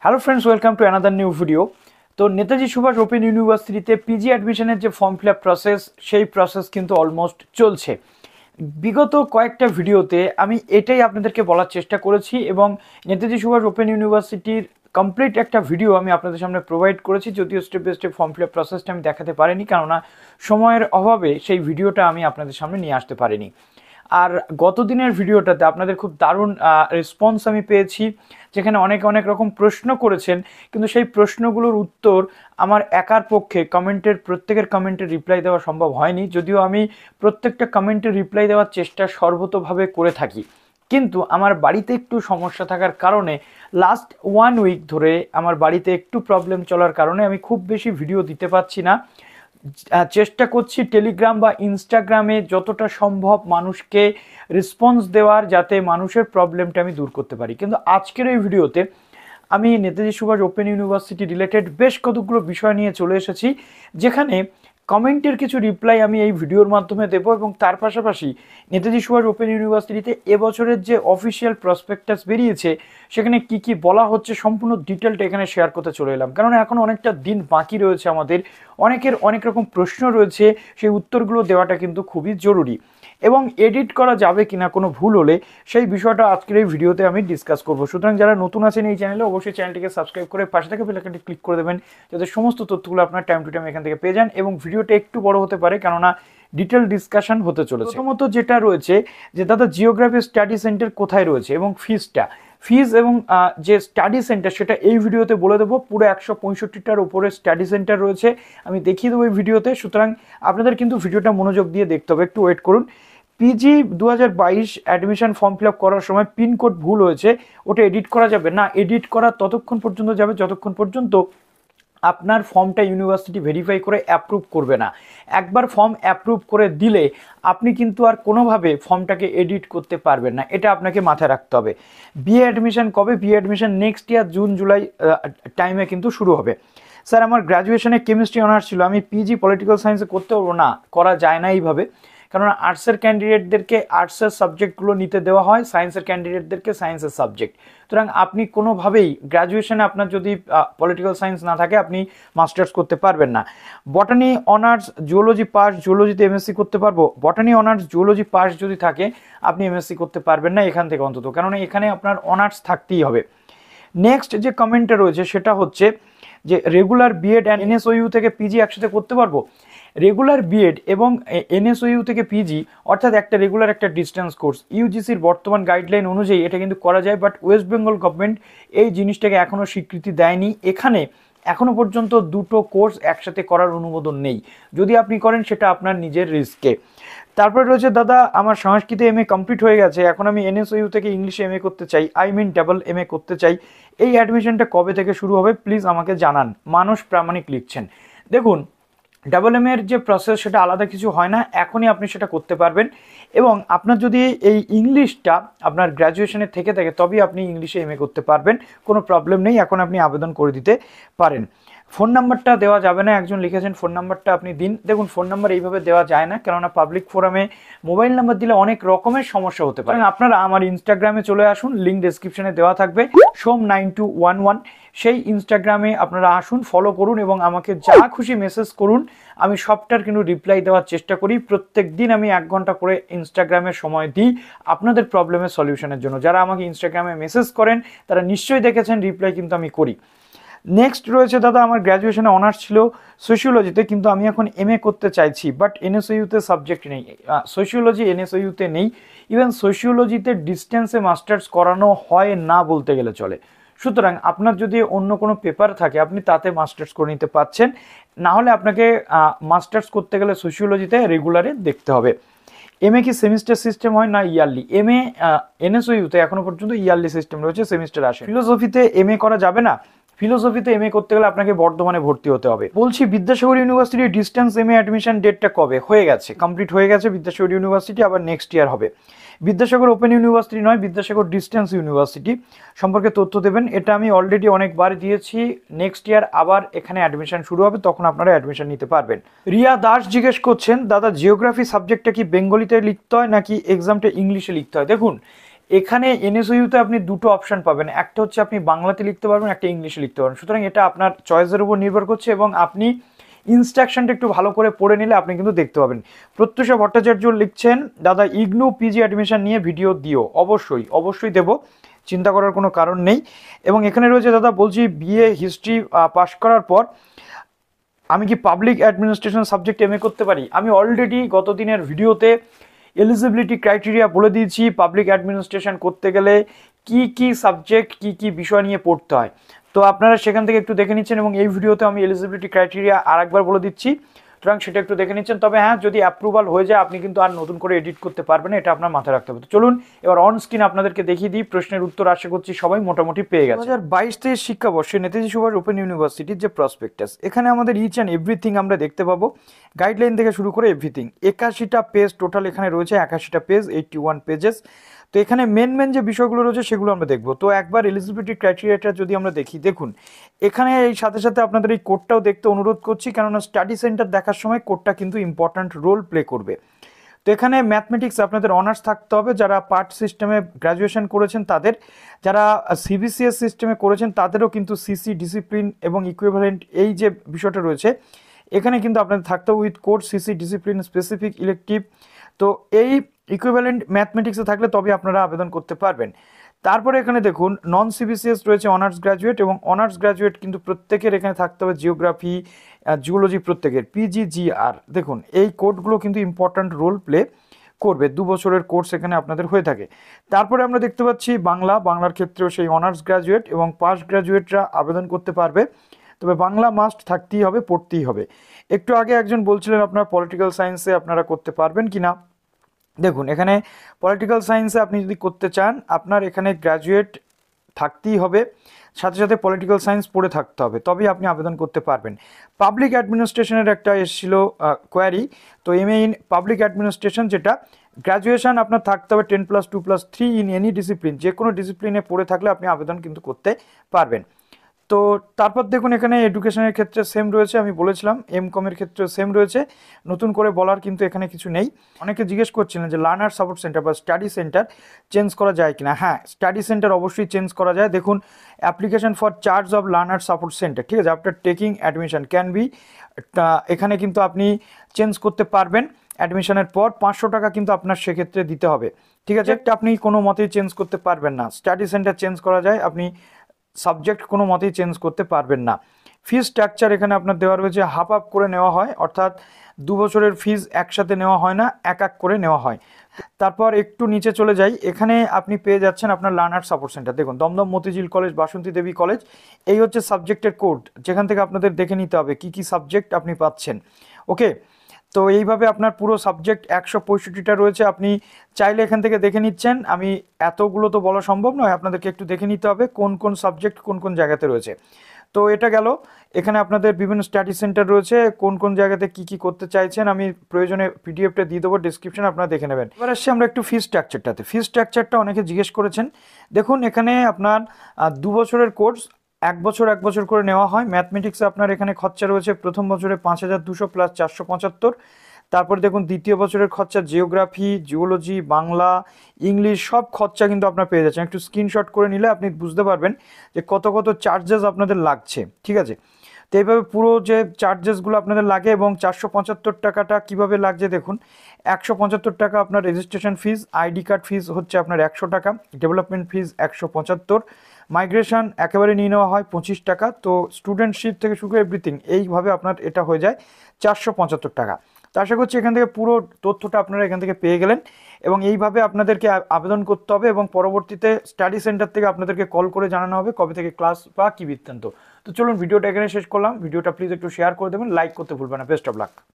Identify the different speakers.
Speaker 1: Hello friends, welcome to another new video. তো Netaji Subhas open ইউনিভার্সিটিতে PG অ্যাডমিশনের যে ফর্ম ফিল আপ প্রসেস, সেই প্রসেস কিন্তু অলমোস্ট চলছে। বিগত কয়েকটা ভিডিওতে আমি এটাই আপনাদেরকে বলার চেষ্টা করেছি এবং নেতাজি সুভাষ ওপেন ইউনিভার্সিটির কমপ্লিট একটা ভিডিও আমি আপনাদের সামনে প্রোভাইড করেছি, যদিও step by step form fill up প্রসেসটা আমি দেখাতে পারিনি, কেননা সময়ের অভাবে সেই ভিডিওটা আমি আপনাদের সামনে নিয়ে আসতে পারিনি। আর গত দিনের ভিডিওটাতে আপনাদের খুব দারুণ রেসপন্স আমি পেয়েছি, যেখানে অনেক রকম প্রশ্ন করেছেন, কিন্তু সেই প্রশ্নগুলোর উত্তর আমার একার পক্ষে প্রত্যেকের কমেন্টের রিপ্লাই দেওয়া সম্ভব হয়নি, যদিও আমি প্রত্যেকটা কমেন্টের রিপ্লাই দেওয়ার চেষ্টা সর্বতোভাবে করে থাকি। কিন্তু আমার বাড়িতে একটু সমস্যা থাকার কারণে লাস্ট 1 উইক ধরে আমার বাড়িতে একটু প্রবলেম চলার কারণে আমি খুব বেশি ভিডিও দিতে পারছি না। চেষ্টা করছি টেলিগ্রাম বা ইনস্টাগ্রামে যতটা সম্ভব মানুষকে রেসপন্স দেওয়ার, যাতে মানুষের প্রবলেমটা আমি দূর করতে পারি। কিন্তু আজকের এই ভিডিওতে আমি Netaji Subhas open university related বেশ কতগুলো বিষয় নিয়ে চলে এসেছি, যেখানে কমেন্টের কিছু রিপ্লাই আমি এই ভিডিওর মাধ্যমে দেবো এবং তার পাশাপাশি নেতাজি সুভাষ ওপেন ইউনিভার্সিটিতে এবছরের যে অফিসিয়াল প্রসপেক্টাস বেরিয়েছে সেখানে কি কি বলা হচ্ছে সম্পূর্ণ ডিটেলটা এখানে শেয়ার করতে চলে এলাম। কারণ এখন অনেকটা দিন বাকি রয়েছে, আমাদের অনেকের অনেক রকম প্রশ্ন রয়েছে, সেই উত্তরগুলো দেওয়াটা কিন্তু খুবই জরুরি। এবং এডিট করা যাবে কিনা কোনো ভুল হলে সেই বিষয়টা আজকের এই ভিডিওতে আমি ডিসকাস করব। সুতরাং যারা নতুন আছেন এই চ্যানেলে, অবশ্যই চ্যানেলটিকে সাবস্ক্রাইব করে পাশে থাকা বেল আইকনটি ক্লিক করে দেবেন, যাতে সমস্ত তথ্যগুলো আপনার টাইম টু টাইম এখান থেকে পেয়ে যান। এবং ভিডিওটা একটু বড় হতে পারে, কেননা ডিটেল ডিসকাশন হতে চলেছে। প্রথমত যেটা রয়েছে যে দাদা জিওগ্রাফি স্টাডি সেন্টার কোথায় রয়েছে এবং ফিজ এবং যে স্টাডি সেন্টার সেটা এই ভিডিওতে বলে দেবো। পুরো 165টার উপরে স্টাডি সেন্টার রয়েছে, আমি দেখিয়ে দেবো এই ভিডিওতে। সুতরাং আপনাদের কিন্তু ভিডিওটা মনোযোগ দিয়ে দেখতে হবে, একটু ওয়েট করুন। PG 2022 admission form fill up করার সময় পিনকোড ভুল হয়েছে, ওটা এডিট করা যাবে না। এডিট করা ততক্ষণ পর্যন্ত যাবে যতক্ষণ পর্যন্ত আপনার ফর্মটা ইউনিভার্সিটি ভেরিফাই করে অ্যাপ্রুভ করবে না। একবার ফর্ম অ্যাপ্রুভ করে দিলে আপনি কিন্তু আর কোনোভাবে ফর্মটাকে এডিট করতে পারবেন না, এটা আপনাকে মাথায় রাখতে হবে। বিএ অ্যাডমিশন কবে? BA admission next year June July টাইমে কিন্তু শুরু হবে। স্যার আমার গ্র্যাজুয়েশনে কেমিস্ট্রি অনার্স ছিল, আমি পিজি পলিটিক্যাল সায়েন্সে করতে পারবো না? করা যায় না এইভাবে, কারণ আর্টসের ক্যান্ডিডেটদেরকে আর্টসের সাবজেক্টগুলো নিতে দেওয়া হয়, সায়েন্সের ক্যান্ডিডেটদেরকে সায়েন্সের সাবজেক্ট। সুতরাং আপনি কোনোভাবেই গ্র্যাজুয়েশনে আপনার যদি পলিটিক্যাল সায়েন্স না থাকে আপনি মাস্টার্স করতে পারবেন না। বটানি অনার্স জুওলজি পাস, জুওলজিতে এমএসসি করতে পারবো? বটানি অনার্স জুওলজি পাস যদি থাকে আপনি এমএসসি করতে পারবেন না এখান থেকে অন্তত, কারণ এখানে আপনার অনার্স থাকতেই হবে। নেক্সট যে কমেন্টটা রয়েছে সেটা হচ্ছে যে রেগুলার বিএড অ্যান্ড এনএসওইউ থেকে পিজি একসাথে করতে পারবো? রেগুলার বিএড এবং এনএসওইউ থেকে পিজি অর্থাৎ একটা রেগুলার একটা ডিস্টেন্স কোর্স, ইউজিসির বর্তমান গাইডলাইন অনুযায়ী এটা কিন্তু করা যায়, বাট ওয়েস্ট বেঙ্গল গভর্নমেন্ট এই জিনিসটাকে এখনও স্বীকৃতি দেয়নি। এখানে এখনো পর্যন্ত দুটো কোর্স একসাথে করার অনুমোদন নেই, যদি আপনি করেন সেটা আপনার নিজের রিস্কে। তারপরে রয়েছে দাদা আমার সংস্কৃতে এমএ কমপ্লিট হয়ে গেছে, এখন আমি এনএসইউ থেকে ইংলিশে এমএ করতে চাই, ডাবল এমএ করতে চাই, এই অ্যাডমিশনটা কবে থেকে শুরু হবে প্লিজ আমাকে জানান। মানুষ প্রামাণিক লিখছেন। দেখুন, ডাবল এম এর যে প্রসেস সেটা আলাদা কিছু হয় না, এখনই আপনি সেটা করতে পারবেন। এবং আপনার যদি এই ইংলিশটা আপনার গ্র্যাজুয়েশনে থেকে থাকে তবেই আপনি ইংলিশে এমএ করতে পারবেন, কোনো প্রবলেম নেই, এখন আপনি আবেদন করে দিতে পারেন। ফোন নাম্বারটা দেওয়া যাবে না, একজন লিখেছেন ফোন নাম্বারটা আপনি দিন। দেখুন, ফোন নাম্বার এইভাবে দেওয়া যায় না, কেননা পাবলিক ফোরামে মোবাইল নাম্বার দিলে অনেক রকমের সমস্যা হতে পারে। আপনারা আমার ইনস্টাগ্রামে চলে আসুন, লিঙ্ক ডেসক্রিপশনে দেওয়া থাকবে, সোম9211, সেই ইনস্টাগ্রামে আপনারা আসুন, ফলো করুন এবং আমাকে যা খুশি মেসেজ করুন, আমি সবটার কিন্তু রিপ্লাই দেওয়ার চেষ্টা করি। প্রত্যেক দিন আমি 1 ঘন্টা করে ইনস্টাগ্রামে সময় দিই আপনাদের প্রবলেমের সলিউশনের জন্য। যারা আমাকে ইনস্টাগ্রামে মেসেজ করেন তারা নিশ্চয়ই দেখেছেন রিপ্লাই কিন্তু আমি করি। নেক্সট রয়েছে দাদা আমার গ্র্যাজুয়েশনে অনার্স ছিল সোশিওলজিতে, কিন্তু আমি এখন এমএ করতে চাইছি, বাট এনএসইউতে সাবজেক্ট নেই। সোশিওলজি এনএসইউতে নেই, ইভেন সোশিওলজিতে ডিস্টেন্সে মাস্টার্স করানো হয় না বলতে গেলে চলে। সুতরাং আপনার যদি অন্য কোনো পেপার থাকে আপনি তাতে মাস্টার্স করে নিতে পারছেন, না হলে আপনাকে মাস্টার্স করতে গেলে সোশিওলজিতে রেগুলারে দেখতে হবে। এমএ কি সেমিস্টার সিস্টেম হয় না ইয়ারলি? এমএ এনএসইউতে এখনো পর্যন্ত ইয়ারলি সিস্টেম রয়েছে, সেমিস্টার আসে। ফিলোসফিতে এমএ করা যাবে না? ফিলোসফিতে এমএ করতে গেলে আপনাকে বর্ধমানে ভর্তি হতে হবে। বলছি বিদ্যাসাগর ইউনিভার্সিটির ডিস্টেন্স এমএ অ্যাডমিশন ডেটটা কবে? হয়ে গেছে, কমপ্লিট হয়ে গেছে বিদ্যাসাগর ইউনিভার্সিটি, আবার নেক্সট ইয়ার হবে। বিদ্যাসাগর ওপেন ইউনিভার্সিটি নয়, বিদ্যাসাগর ডিস্টেন্স ইউনিভার্সিটি সম্পর্কে তথ্য দেবেন, এটা আমি অলরেডি অনেকবার দিয়েছি। নেক্সট ইয়ার আবার এখানে অ্যাডমিশন শুরু হবে, তখন আপনারা অ্যাডমিশন নিতে পারবেন। রিয়া দাস জিজ্ঞেস করছেন দাদা জিওগ্রাফি সাবজেক্টটা কি বেঙ্গলিতে লিখতে হয় নাকি এক্সামটা ইংলিশে লিখতে হয়? দেখুন, এখানে এনএসইউতে আপনি দুটো অপশন পাবেন, একটা হচ্ছে আপনি বাংলাতে লিখতে পারবেন, একটা ইংলিশে লিখতে পারবেন। সুতরাং এটা আপনার চয়েসের উপর নির্ভর করছে এবং আপনি ইনস্ট্রাকশনটা একটু ভালো করে পড়ে নিলে আপনি কিন্তু দেখতে পাবেন। প্রত্যুষা ভট্টাচার্য লিখছেন, দাদা ইগনু পিজি অ্যাডমিশন নিয়ে ভিডিও দিও। অবশ্যই অবশ্যই দেব, চিন্তা করার কোনো কারণ নেই। এবং এখানে রয়েছে, দাদা বলছি বিএ হিস্ট্রি পাশ করার পর আমি কি পাবলিক অ্যাডমিনিস্ট্রেশন সাবজেক্ট এমএ করতে পারি? আমি অলরেডি গত দিনের ভিডিওতে এলিজিবিলিটি ক্রাইটেরিয়া বলে দিয়েছি। পাবলিক অ্যাডমিনিস্ট্রেশন করতে গেলে কি কি সাবজেক্ট কি কি বিষয় নিয়ে পড়তে হয়, তো আপনারা সেখান থেকে একটু দেখে নিচ্ছেন। এবং এই ভিডিওতে আমি এলিজিবিলিটি ক্রাইটেরিয়া আরেকবার বলে দিচ্ছি, সুতরাং সেটা একটু দেখে নিচ্ছেন। তবে হ্যাঁ, যদি অ্যাপ্রুভাল হয়ে যায় আপনি কিন্তু আর নতুন করে এডিট করতে পারবেন না, এটা আপনার মাথায় রাখতে হবে। তো চলুন এবার অন স্ক্রিন আপনাদেরকে দেখিয়ে দিই। প্রশ্নের উত্তর আশা করছি সবাই মোটামুটি পেয়ে গেছে। 2022-23 শিক্ষাবর্ষে নেতাজি সুভাষ ওপেন ইউনিভার্সিটির যে প্রসপেক্টাস, এখানে আমাদের ইচ অ্যান্ড এভরিথিং আমরা দেখতে পাবো, গাইডলাইন থেকে শুরু করে এভরিথিং। 81টা পেজ টোটাল এখানে রয়েছে, 81টা পেজ, 81 পেজেস। তো এখানে মেন যে বিষয়গুলো রয়েছে সেগুলো আমরা দেখবো। তো একবার এলিজিবিলিটি ক্রাইটেরিয়াটা যদি আমরা দেখি, দেখুন এখানে এই সাথে সাথে আপনাদের এই কোডটাও দেখতে অনুরোধ করছি, কেননা স্টাডি সেন্টার দেখার সময় কোডটা কিন্তু ইম্পর্ট্যান্ট রোল প্লে করবে। তো এখানে ম্যাথমেটিক্স আপনাদের অনার্স থাকতে হবে, যারা পার্ট সিস্টেমে গ্র্যাজুয়েশন করেছেন তাদের, যারা সিবিসিএস সিস্টেমে করেছেন তাদেরও কিন্তু সিসি ডিসিপ্লিন এবং ইকুইভ্যালেন্ট এই যে বিষয়টা রয়েছে এখানে কিন্তু আপনাদের থাকতে হবে with course CC discipline specific elective. তো এই ইকুইভ্যালেন্ট ম্যাথমেটিক্সে থাকলে তবে আপনারা আবেদন করতে পারবেন। তারপরে এখানে দেখুন নন সিবিসিএস রয়েছে অনার্স গ্র্যাজুয়েট, এবং অনার্স গ্র্যাজুয়েট কিন্তু প্রত্যেকের এখানে থাকতে হবে জিওগ্রাফি জিওলজি প্রত্যেকের পিজিজিআর। দেখুন এই কোডগুলো কিন্তু ইম্পর্ট্যান্ট রোল প্লে করবে, 2 বছরের কোর্স এখানে আপনাদের হয়ে থাকে। তারপরে আমরা দেখতে পাচ্ছি বাংলার ক্ষেত্রেও সেই অনার্স গ্র্যাজুয়েট এবং পাস গ্র্যাজুয়েটরা আবেদন করতে পারবে, তবে বাংলা মাস্ট থাকতেই হবে, পড়তেই হবে। একটু আগে একজন বলছিলেন আপনার পলিটিক্যাল সায়েন্সে আপনারা করতে পারবেন কি না। দেখুন এখানে পলিটিক্যাল সায়েন্সে আপনি যদি করতে চান আপনার এখানে গ্র্যাজুয়েট থাকতেই হবে, সাথে সাথে পলিটিক্যাল সায়েন্স পড়ে থাকতে হবে, তবেই আপনি আবেদন করতে পারবেন। পাবলিক অ্যাডমিনিস্ট্রেশনের একটা এসেছিল কোয়ারি, তো এমএ ইন পাবলিক অ্যাডমিনিস্ট্রেশন, যেটা গ্র্যাজুয়েশন আপনার থাকতে হবে 10+2+3 ইন এনি ডিসিপ্লিন, যে কোনো ডিসিপ্লিনে পড়ে থাকলে আপনি আবেদন কিন্তু করতে পারবেন। তো তারপর দেখুন এখানে এডুকেশনের ক্ষেত্রে সেম রয়েছে, আমি বলেছিলাম এমকমের ক্ষেত্রে সেম রয়েছে, নতুন করে বলার কিন্তু এখানে কিছু নেই। অনেকে জিজ্ঞেস করছিলেন যে লার্নার সাপোর্ট সেন্টার বা স্টাডি সেন্টার চেঞ্জ করা যায় কিনা। হ্যাঁ, স্টাডি সেন্টার অবশ্যই চেঞ্জ করা যায়। দেখুন application for charge of learner support centre, ঠিক আছে, after taking admission can be, এখানে কিন্তু আপনি চেঞ্জ করতে পারবেন। অ্যাডমিশনের পর 500 টাকা কিন্তু আপনার সেক্ষেত্রে দিতে হবে, ঠিক আছে। একটা আপনি কোনো মতেই চেঞ্জ করতে পারবেন না। স্টাডি সেন্টার চেঞ্জ করা যায়, আপনি সাবজেক্ট কোনো মতেই চেঞ্জ করতে পারবেন না। ফিজ স্ট্রাকচার এখানে আপনার দেওয়া রয়েছে, হাফ আপ করে নেওয়া হয়, অর্থাৎ 2 বছরের ফিজ একসাথে নেওয়া হয় না, এক করে নেওয়া হয়। তারপর একটু নিচে চলে যাই, এখানে আপনি পেয়ে যাচ্ছেন আপনার লার্নার সাপোর্ট সেন্টার। দেখুন দমদম মতিঝিল কলেজ, বাসন্তী দেবী কলেজ, এই হচ্ছে সাবজেক্টের কোড, যেখান থেকে আপনাদের দেখে নিতে হবে কি কি সাবজেক্ট আপনি পাচ্ছেন। ওকে, তো এইভাবে আপনার পুরো সাবজেক্ট 165টা রয়েছে, আপনি চাইলে এখান থেকে দেখে নিচ্ছেন। আমি এতগুলো তো বলা সম্ভব নয়, আপনাদেরকে একটু দেখে নিতে হবে কোন কোন সাবজেক্ট কোন কোন জায়গাতে রয়েছে। তো এটা গেল, এখানে আপনাদের বিভিন্ন স্টাডি সেন্টার রয়েছে, কোন কোন জায়গাতে কি কি করতে চাইছেন আমি প্রয়োজনে পিডিএফটা দিয়ে দেবো ডিসক্রিপশনে, আপনারা দেখে নেবেন। এবার আসছি আমরা একটু ফিজ স্ট্রাকচারটাতে। ফিজ স্ট্রাকচারটা অনেকে জিজ্ঞেস করেছেন। দেখুন এখানে আপনার 2 বছরের কোর্স 1 বছর করে নেওয়া হয়। ম্যাথমেটিক্সে আপনার এখানে খরচা রয়েছে প্রথম বছরে 5200 প্লাস 475। তারপর দেখুন দ্বিতীয় বছরের খরচা জিওগ্রাফি জিওলজি বাংলা ইংলিশ সব খরচা কিন্তু আপনার পেয়ে যাচ্ছেন। একটু স্ক্রিনশট করে নিলে আপনি বুঝতে পারবেন যে কত কত চার্জেস আপনাদের লাগছে, ঠিক আছে। তো এইভাবে পুরো যে চার্জেসগুলো আপনাদের লাগে এবং 475 টাকাটা কীভাবে লাগছে দেখুন। 175 টাকা আপনার রেজিস্ট্রেশন ফিজ, আইডি কার্ড ফিজ হচ্ছে আপনার 100 টাকা, ডেভেলপমেন্ট ফিজ 175, মাইগ্রেশন একেবারে নিয়ে নেওয়া হয় 25 টাকা। তো স্টুডেন্টশিপ থেকে শুরু করে এভরিথিং এইভাবে আপনার এটা হয়ে যায় 475 টাকা। তো আশা করছি এখান থেকে পুরো তথ্যটা আপনারা এখান থেকে পেয়ে গেলেন, এবং এইভাবে আপনাদেরকে আবেদন করতে হবে এবং পরবর্তীতে স্টাডি সেন্টার থেকে আপনাদেরকে কল করে জানানো হবে কবে থেকে ক্লাস বা কী বৃত্তান্ত। তো চলুন ভিডিওটা এখানে শেষ করলাম। ভিডিওটা প্লিজ একটু শেয়ার করে দেবেন, লাইক করতে ভুলবেন না। Best of luck.